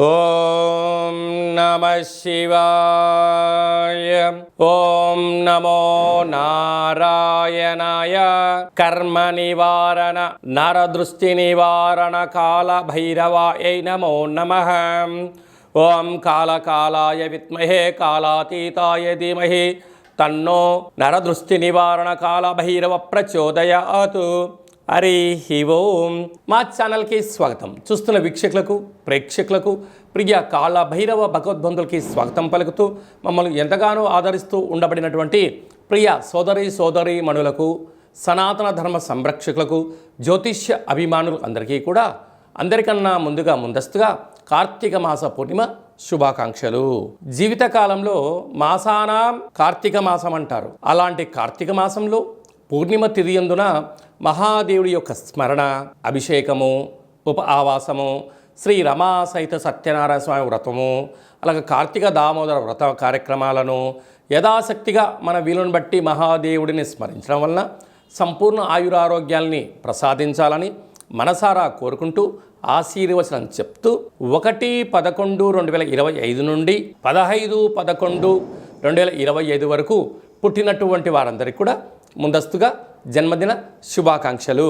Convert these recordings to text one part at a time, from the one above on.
ఓం నమః శివాయ. ఓం నమో నారాయణాయ. కర్మ నివారణ నరదృష్టి నివారణ కాల భైరవాయ నమో నమః. ఓం కాళకాలాయ విద్మహే కాళాతీతాయ ధీమహి తన్నో నరదృష్టి నివారణ కాల భైరవ ప్రచోదయాత్. హరి ఓం. మా ఛానల్కి స్వాగతం. చూస్తున్న వీక్షకులకు ప్రేక్షకులకు ప్రియ కాళ భైరవ భగవద్బంధులకి స్వాగతం పలుకుతూ మమ్మల్ని ఎంతగానో ఆదరిస్తూ ఉండబడినటువంటి ప్రియ సోదరి మణులకు, సనాతన ధర్మ సంరక్షకులకు, జ్యోతిష్య అభిమానులు అందరికీ కూడా అందరికన్నా ముందస్తుగా కార్తీక మాస పూర్ణిమ శుభాకాంక్షలు. జీవితకాలంలో మాసానాం కార్తీక మాసం అంటారు. అలాంటి కార్తీక మాసంలో పూర్ణిమ తిథి యందున మహాదేవుడి యొక్క స్మరణ, అభిషేకము, ఆవాసము, శ్రీ రమా సహిత సత్యనారాయణ స్వామి వ్రతము, అలాగే కార్తీక దామోదర వ్రత కార్యక్రమాలను యథాశక్తిగా మన వీలుని బట్టి మహాదేవుడిని స్మరించడం వలన సంపూర్ణ ఆయురారోగ్యాల్ని ప్రసాదించాలని మనసారా కోరుకుంటూ ఆశీర్వచనం చెప్తూ 1/11/2025 నుండి 15/11/2025 వరకు పుట్టినటువంటి వారందరికీ కూడా ముందస్తుగా జన్మదిన శుభాకాంక్షలు.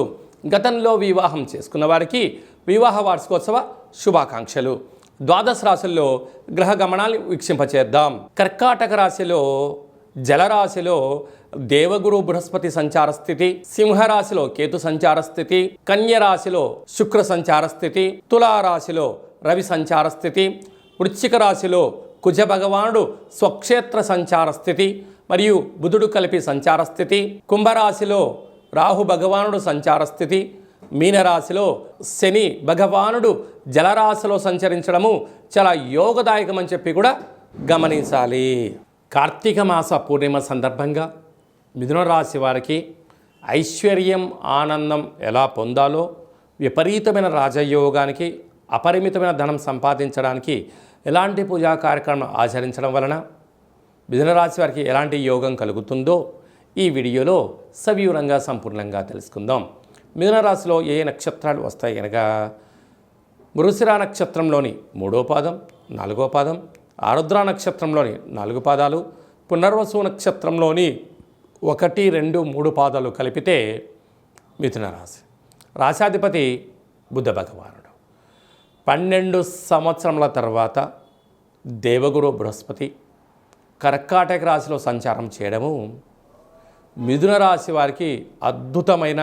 గతంలో వివాహం చేసుకున్న వారికి వివాహ వార్షికోత్సవ శుభాకాంక్షలు. ద్వాదశ రాశుల్లో గ్రహ గమనాన్ని వీక్షింపచేద్దాం. కర్కాటక రాశిలో జలరాశిలో దేవగురు బృహస్పతి సంచార స్థితి, సింహరాశిలో కేతు సంచార స్థితి, కన్యరాశిలో శుక్ర సంచార స్థితి, తులారాశిలో రవి సంచార స్థితి, వృశ్చిక రాశిలో కుజ భగవానుడు స్వక్షేత్ర సంచార స్థితి మరియు బుధుడు కలిపి సంచార స్థితి, కుంభరాశిలో రాహు భగవానుడు సంచార స్థితి, మీనరాశిలో శని భగవానుడు జలరాశిలో సంచరించడము చాలా యోగదాయకమని చెప్పి కూడా గమనించాలి. కార్తీక మాస పూర్ణిమ సందర్భంగా మిథున రాశి వారికి ఐశ్వర్యం, ఆనందం ఎలా పొందాలో, విపరీతమైన రాజయోగానికి, అపరిమితమైన ధనం సంపాదించడానికి ఎలాంటి పూజా కార్యక్రమం ఆచరించడం వలన మిథున రాశి వారికి ఎలాంటి యోగం కలుగుతుందో ఈ వీడియోలో సవివరంగా సంపూర్ణంగా తెలుసుకుందాం. మిథున రాశిలో ఏ నక్షత్రాలు వస్తాయి కనుక మృగశిర నక్షత్రంలోని 3వ పాదం, 4వ పాదం, ఆరుద్ర నక్షత్రంలోని 4 పాదాలు, పునర్వసు నక్షత్రంలోని 1, 2, 3 పాదాలు కలిపితే మిథున రాశి. రాశాధిపతి బుధ భగవానుడు. 12 సంవత్సరముల తర్వాత దేవగురు బృహస్పతి కర్కాటక రాశిలో సంచారం చేయడము మిథున రాశి వారికి అద్భుతమైన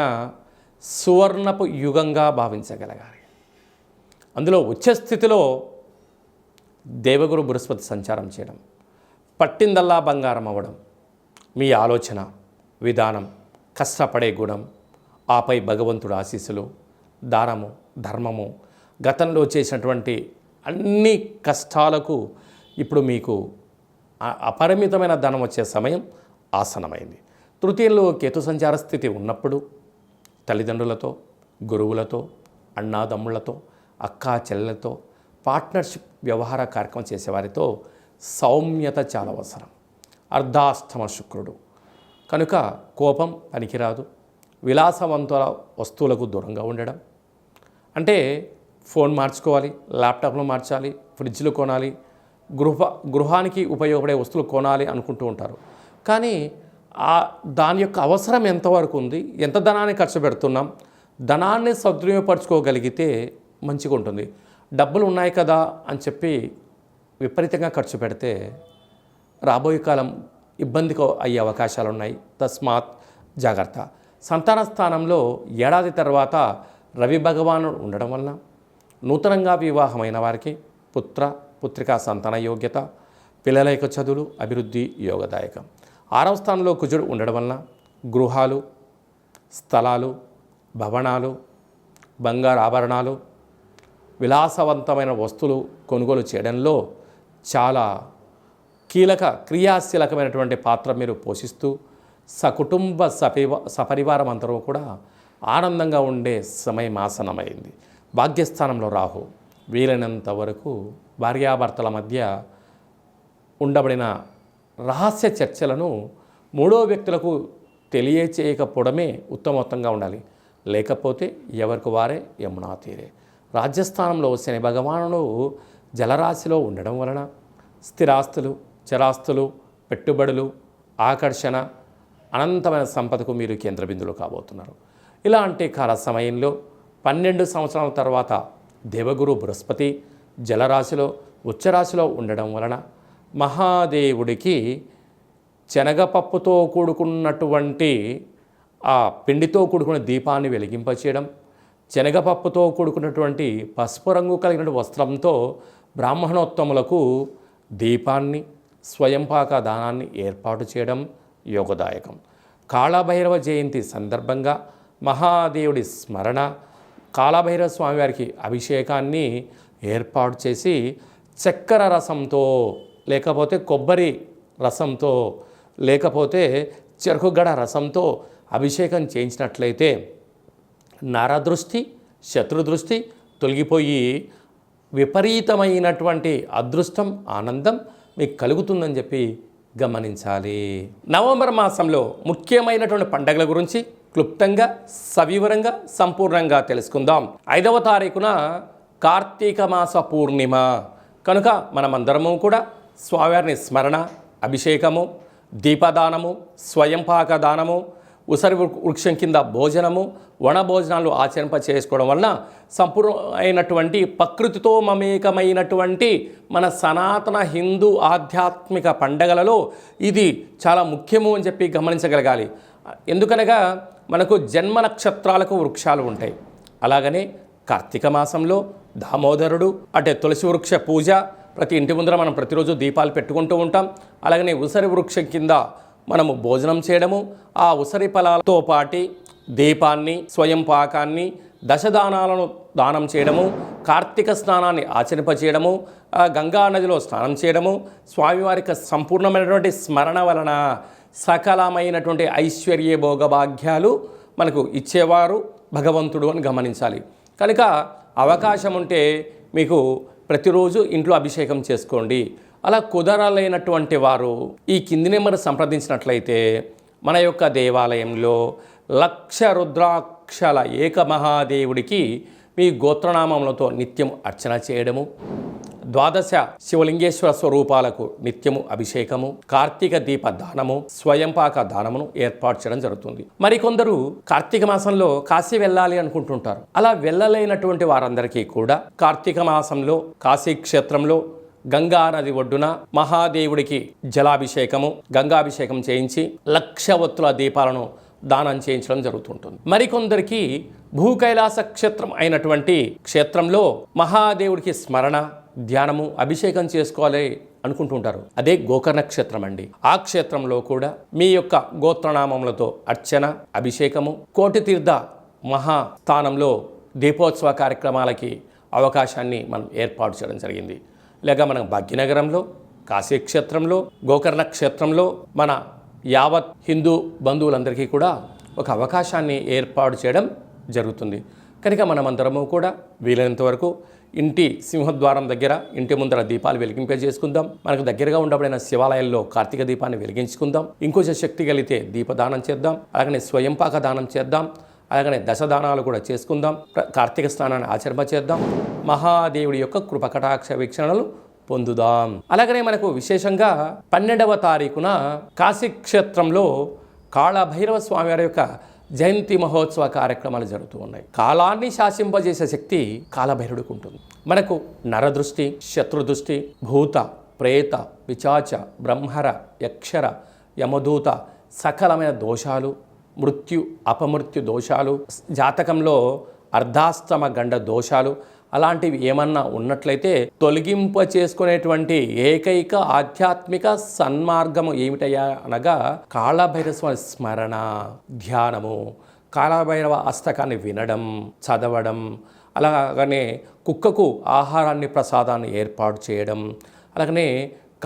సువర్ణపు యుగంగా భావించగలగాలి. అందులో ఉచ్చస్థితిలో దేవగురు బృహస్పతి సంచారం చేయడం, పట్టిందల్లా బంగారం అవ్వడం, మీ ఆలోచన విధానం, కష్టపడే గుణం, ఆపై భగవంతుడు ఆశీస్సులు, దానము, ధర్మము, గతంలో చేసినటువంటి అన్ని కష్టాలకు ఇప్పుడు మీకు అపరిమితమైన ధనం వచ్చే సమయం ఆసనమైంది. తృతీయంలో కేతు సంచార స్థితి ఉన్నప్పుడు తల్లిదండ్రులతో, గురువులతో, అన్నాదమ్ముళ్లతో, అక్కా చెల్లెలతో పార్ట్నర్షిప్ వ్యవహార కార్యక్రమం చేసేవారితో సౌమ్యత చాలా అవసరం. అర్ధాష్టమ శుక్రుడు కనుక కోపం పనికిరాదు. విలాసవంతుల వస్తువులకు దూరంగా ఉండడం అంటే ఫోన్ మార్చుకోవాలి, ల్యాప్టాప్లు మార్చాలి, ఫ్రిడ్జ్లు కొనాలి, గృహానికి ఉపయోగపడే వస్తువులు కొనాలి అనుకుంటూ ఉంటారు. కానీ దాని యొక్క అవసరం ఎంతవరకు ఉంది, ఎంత ధనాన్ని ఖర్చు పెడుతున్నాం, ధనాన్ని సద్వినియోగపరచుకోగలిగితే మంచిగా ఉంటుంది. డబ్బులు ఉన్నాయి కదా అని చెప్పి విపరీతంగా ఖర్చు పెడితే రాబోయే కాలం ఇబ్బందికి అయ్యే అవకాశాలు ఉన్నాయి. తస్మాత్ జాగ్రత్త. సంతాన స్థానంలో ఏడాది తర్వాత రవి భగవానుడు ఉండడం వలన నూతనంగా వివాహమైన వారికి పుత్రికా సంతాన యోగ్యత, పిల్లల యొక్క చదువులు, అభివృద్ధి యోగదాయకం. 6వ స్థానంలో కుజుడు ఉండడం వలన గృహాలు, స్థలాలు, భవనాలు, బంగారు ఆభరణాలు, విలాసవంతమైన వస్తువులు కొనుగోలు చేయడంలో చాలా క్రియాశీలకమైనటువంటి పాత్ర మీరు పోషిస్తూ సకుటుంబ సపరివారం అందరూ కూడా ఆనందంగా ఉండే సమయం ఆసనమైంది. భాగ్యస్థానంలో రాహు వీలైనంత వరకు భార్యాభర్తల మధ్య ఉండబడిన రహస్య చర్చలను మూడో వ్యక్తులకు తెలియచేయకపోవడమే ఉత్తమోత్తంగా ఉండాలి. లేకపోతే ఎవరికి వారే యమునా తీరే. రాజ్యస్థానంలో శని భగవానుడు జలరాశిలో ఉండడం వలన స్థిరాస్తులు, చరాస్తులు, పెట్టుబడులు, ఆకర్షణ, అనంతమైన సంపదకు మీరు కేంద్రబిందులు కాబోతున్నారు. ఇలాంటి కాల సమయంలో 12 సంవత్సరాల తర్వాత దేవగురు బృహస్పతి జలరాశిలో ఉచ్చరాశిలో ఉండడం వలన మహాదేవుడికి శనగపప్పుతో కూడుకున్నటువంటి ఆ పిండితో కూడుకున్న దీపాన్ని వెలిగింపచేయడం, శనగపప్పుతో కూడుకున్నటువంటి పసుపు రంగు కలిగిన వస్త్రంతో బ్రాహ్మణోత్తములకు దీపాన్ని, స్వయంపాక దానాన్ని ఏర్పాటు చేయడం యోగదాయకం. కాళభైరవ జయంతి సందర్భంగా మహాదేవుడి స్మరణ, కాళభైరవ స్వామివారికి అభిషేకాన్ని ఏర్పాటు చేసి చక్కెర రసంతో, లేకపోతే కొబ్బరి రసంతో, లేకపోతే చెరుకుగడ రసంతో అభిషేకం చేయించినట్లయితే నరదృష్టి, శత్రుదృష్టి తొలగిపోయి విపరీతమైనటువంటి అదృష్టం, ఆనందం మీకు కలుగుతుందని చెప్పి గమనించాలి. నవంబర్ మాసంలో ముఖ్యమైనటువంటి పండుగల గురించి క్లుప్తంగా, సవివరంగా, సంపూర్ణంగా తెలుసుకుందాం. 5వ తారీఖున కార్తీక మాస పూర్ణిమ కనుక మనమందరము కూడా స్వామివారిని స్మరణ, అభిషేకము, దీపదానము, స్వయంపాక దానము, ఉసరి వృక్షం కింద భోజనము, వన భోజనాలు ఆచరింప చేసుకోవడం వలన సంపూర్ణమైనటువంటి ప్రకృతితో మమేకమైనటువంటి మన సనాతన హిందూ ఆధ్యాత్మిక పండగలలో ఇది చాలా ముఖ్యము అని చెప్పి గమనించగలగాలి. ఎందుకనగా మనకు జన్మ నక్షత్రాలకు వృక్షాలు ఉంటాయి. అలాగనే కార్తీక మాసంలో దామోదరుడు, అంటే తులసి వృక్ష పూజ, ప్రతి ఇంటి ముందర మనం ప్రతిరోజు దీపాలు పెట్టుకుంటూ ఉంటాం. అలాగనే ఉసరి వృక్షం కింద మనము భోజనం చేయడము, ఆ ఉసరి ఫలాలతో పాటి దీపాన్ని, స్వయం పాకాన్ని, దశదానాలను దానం చేయడము, కార్తీక స్నానాన్ని ఆచరింపచేయడము, గంగా నదిలో స్నానం చేయడము, స్వామివారికి సంపూర్ణమైనటువంటి స్మరణ వలన సకలమైనటువంటి ఐశ్వర్య భోగభాగ్యాలు మనకు ఇచ్చేవారు భగవంతుడు అని గమనించాలి. కనుక అవకాశం ఉంటే మీకు ప్రతిరోజు ఇంట్లో అభిషేకం చేసుకోండి. అలా కుదరలేనటువంటి వారు ఈ కింది నెంబర్ సంప్రదించినట్లయితే మన యొక్క దేవాలయంలో 1,00,000 రుద్రాక్షల ఏకమహాదేవుడికి మీ గోత్రనామములతో నిత్యం అర్చన చేయడము, 12 శివలింగేశ్వర స్వరూపాలకు నిత్యము అభిషేకము, కార్తీక దీప దానము, స్వయంపాక దానమును ఏర్పాటు చేయడం జరుగుతుంది. మరికొందరు కార్తీక మాసంలో కాశీ వెళ్ళాలి అనుకుంటుంటారు. అలా వెళ్ళలేనటువంటి వారందరికీ కూడా కార్తీక మాసంలో కాశీ క్షేత్రంలో గంగా నది ఒడ్డున మహాదేవుడికి జలాభిషేకము, గంగాభిషేకం చేయించి 1,00,000 ఒత్తుల దీపాలను దానం చేయించడం జరుగుతుంటుంది. మరికొందరికి భూకైలాస క్షేత్రం అయినటువంటి క్షేత్రంలో మహాదేవుడికి స్మరణ, ధ్యానము, అభిషేకం చేసుకోవాలి అనుకుంటుంటారు. అదే గోకర్ణ క్షేత్రం అండి. ఆ క్షేత్రంలో కూడా మీ యొక్క గోత్రనామములతో అర్చన, అభిషేకము, కోటి తీర్థ మహాస్థానంలో దీపోత్సవ కార్యక్రమాలకి అవకాశాన్ని మనం ఏర్పాటు చేయడం జరిగింది. లేక మనం భాగ్యనగరంలో, కాశీ క్షేత్రంలో, గోకర్ణ క్షేత్రంలో మన యావత్ హిందూ బంధువులందరికీ కూడా ఒక అవకాశాన్ని ఏర్పాటు చేయడం జరుగుతుంది. కనుక మనమందరము కూడా వీలైనంత వరకు ఇంటి సింహద్వారం దగ్గర, ఇంటి ముందర దీపాలు వెలిగింపజేసుకుందాం. మనకు దగ్గరగా ఉండబడిన శివాలయాల్లో కార్తీక దీపాన్ని వెలిగించుకుందాం. ఇంకొంచెం శక్తి కలిగితే దీపదానం చేద్దాం. అలాగనే స్వయంపాక దానం చేద్దాం. అలాగనే దశదానాలు కూడా చేసుకుందాం. కార్తీక స్నానాన్ని ఆచరణ చేద్దాం. మహాదేవుడి యొక్క కృపకటాక్ష వీక్షణలు పొందుదాం. అలాగనే మనకు విశేషంగా 12వ తారీఖున కాశీ క్షేత్రంలో కాళభైరవ స్వామివారి యొక్క జయంతి మహోత్సవ కార్యక్రమాలు జరుగుతూ ఉన్నాయి. కాలాన్ని శాసింపజేసే శక్తి కాళభైరుడికి ఉంటుంది. మనకు నరదృష్టి, శత్రుదృష్టి, భూత, ప్రేత, పిశాచ, బ్రహ్మర, యక్షర, యమదూత సకలమైన దోషాలు, మృత్యు, అపమృత్యు దోషాలు, జాతకంలో అర్ధాస్తమ గండ దోషాలు అలాంటివి ఏమన్నా ఉన్నట్లయితే తొలగింప చేసుకునేటువంటి ఏకైక ఆధ్యాత్మిక సన్మార్గము ఏమిటయ్యా అనగా కాళభైరవ స్మరణ, ధ్యానము, కాళభైరవ అష్టకాన్ని వినడం, చదవడం, అలాగనే కుక్కకు ఆహారాన్ని, ప్రసాదాన్ని ఏర్పాటు చేయడం, అలాగనే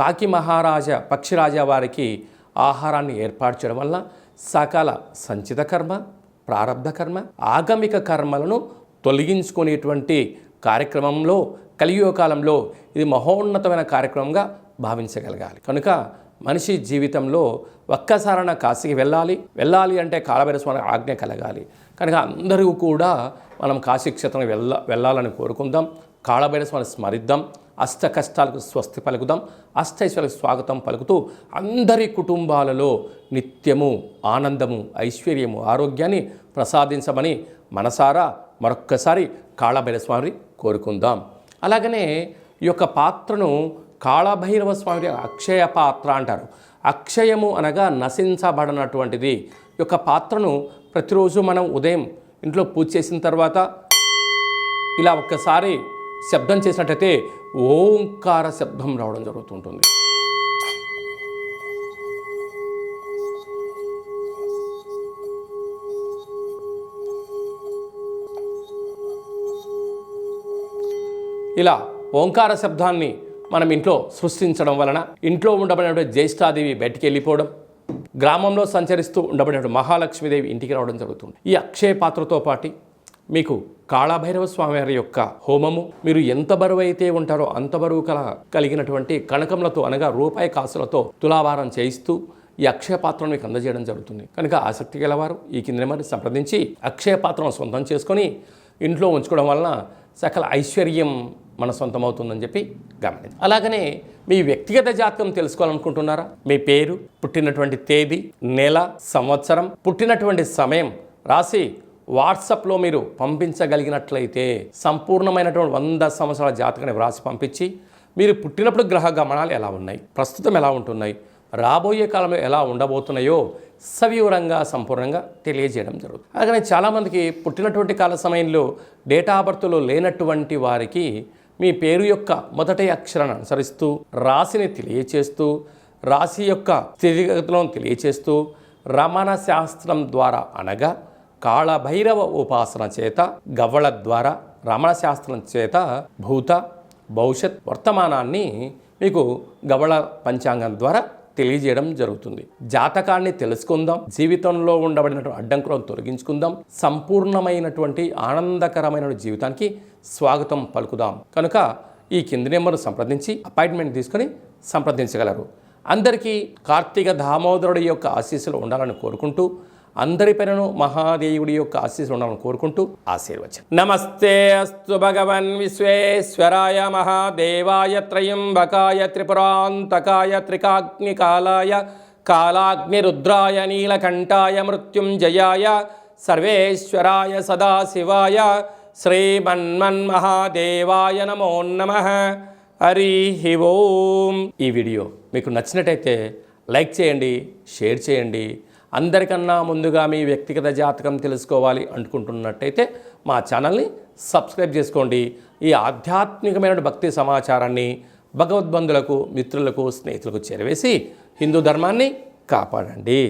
కాకి మహారాజా, పక్షిరాజా వారికి ఆహారాన్ని ఏర్పాటు చేయడం వల్ల సకల సంచిత కర్మ, ప్రారబ్ధ కర్మ, ఆగమిక కర్మలను తొలగించుకునేటువంటి కార్యక్రమంలో కలియుగ కాలంలో ఇది మహోన్నతమైన కార్యక్రమంగా భావించగలగాలి. కనుక మనిషి జీవితంలో ఒక్కసారైనా కాశీకి వెళ్ళాలి అంటే కాళభైరవ స్వామి ఆజ్ఞ కలగాలి. కనుక అందరూ కూడా మనం కాశీ క్షేత్రం వెళ్ళాలని కోరుకుందాం. కాళభైరవ స్వామిని స్మరిద్దాం, అష్ట కష్టాలకు స్వస్తి పలుకుదాం, అష్టైశ్వర్యాలకు స్వాగతం పలుకుతూ అందరి కుటుంబాలలో నిత్యము ఆనందము, ఐశ్వర్యము, ఆరోగ్యాన్ని ప్రసాదించమని మనసారా మరొక్కసారి కాళభైరవ స్వామిని కోరుకుందాం. అలాగనే ఈ యొక్క పాత్రను కాళభైరవ స్వామి అక్షయ పాత్ర అంటారు. అక్షయము అనగా నశించబడినటువంటిది. ఈ యొక్క పాత్రను ప్రతిరోజు మనం ఉదయం ఇంట్లో పూజ చేసిన తర్వాత ఇలా ఒక్కసారి శబ్దం చేసినట్టయితే ఓంకార శబ్దం రావడం జరుగుతుంటుంది. ఇలా ఓంకార శబ్దాన్ని మనం ఇంట్లో సృష్టించడం వలన ఇంట్లో ఉండబడినటువంటి జ్యేష్ఠాదేవి బయటికి వెళ్ళిపోవడం, గ్రామంలో సంచరిస్తూ ఉండబడినటువంటి మహాలక్ష్మీదేవి ఇంటికి రావడం జరుగుతుంది. ఈ అక్షయ పాత్రతో పాటు మీకు కాళభైరవ స్వామి వారి యొక్క హోమము, మీరు ఎంత బరువు అయితే ఉంటారో అంత బరువు కలిగినటువంటి కనకములతో అనగా రూపాయి కాసులతో తులాభారం చేయిస్తూ ఈ అక్షయ పాత్రను మీకు అందజేయడం జరుగుతుంది. కనుక ఆసక్తి గలవారు ఈ కింద నెంబర్ని సంప్రదించి అక్షయ పాత్రను సొంతం చేసుకొని ఇంట్లో ఉంచుకోవడం వలన సకల ఐశ్వర్యం మన సొంతమవుతుందని చెప్పి గమనించండి. అలాగనే మీ వ్యక్తిగత జాతకం తెలుసుకోవాలనుకుంటున్నారా? మీ పేరు, పుట్టినటువంటి తేదీ, నెల, సంవత్సరం, పుట్టినటువంటి సమయం రాసి వాట్సాప్లో మీరు పంపించగలిగినట్లయితే సంపూర్ణమైనటువంటి 100 సంవత్సరాల జాతకాన్ని వ్రాసి పంపించి మీరు పుట్టినప్పుడు గ్రహ గమనాలు ఎలా ఉన్నాయి, ప్రస్తుతం ఎలా ఉంటున్నాయి, రాబోయే కాలంలో ఎలా ఉండబోతున్నాయో సవివరంగా సంపూర్ణంగా తెలియజేయడం జరుగుతుంది. అలాగే చాలామందికి పుట్టినటువంటి కాల సమయంలో డేటా ఆఫ్ బర్త్లో లేనటువంటి వారికి మీ పేరు యొక్క మొదటి అక్షరాన్ని అనుసరిస్తూ రాశిని తెలియచేస్తూ రాశి యొక్క స్థితిగతులను తెలియచేస్తూ రమణ శాస్త్రం ద్వారా అనగా కాళభైరవ ఉపాసన చేత గవ్వళ ద్వారా రమణ శాస్త్రం చేత భూత భవిష్యత్ వర్తమానాన్ని మీకు గవ్వళ పంచాంగం ద్వారా తెలియజేయడం జరుగుతుంది. జాతకాన్ని తెలుసుకుందాం, జీవితంలో ఉండబడినటువంటి అడ్డంకులను తొలగించుకుందాం, సంపూర్ణమైనటువంటి ఆనందకరమైన జీవితానికి స్వాగతం పలుకుదాం. కనుక ఈ కింది నెంబర్ సంప్రదించి అపాయింట్మెంట్ తీసుకొని సంప్రదించగలరు. అందరికీ కార్తీక దామోదరుడి యొక్క ఆశీస్సులు ఉండాలని కోరుకుంటూ అందరిపైనను మహాదేవుడి యొక్క ఆశీస్సులు ఉండాలని కోరుకుంటూ ఆశీర్వచనం. నమస్తే అస్తు భగవన్ విశ్వేశ్వరాయ మహాదేవాయ త్రయంబకాయ త్రిపురాంతకాయ త్రికాగ్నికాలాయ కాలాగ్నిరుద్రాయ నీలకంఠాయ మృత్యుంజయాయ సర్వేశ్వరాయ సదాశివాయ శ్రీమన్మన్మహాదేవాయ నమో నమః. హరి ఓం. ఈ వీడియో మీకు నచ్చినట్టయితే లైక్ చేయండి, షేర్ చేయండి. అందరికన్నా ముందుగా మీ వ్యక్తిగత జాతకం తెలుసుకోవాలి అనుకుంటున్నట్టయితే మా ఛానల్ని సబ్స్క్రైబ్ చేసుకోండి. ఈ ఆధ్యాత్మికమైన భక్తి సమాచారాన్ని భగవద్బంధులకు, మిత్రులకు, స్నేహితులకు చేరవేసి హిందూ ధర్మాన్ని కాపాడండి.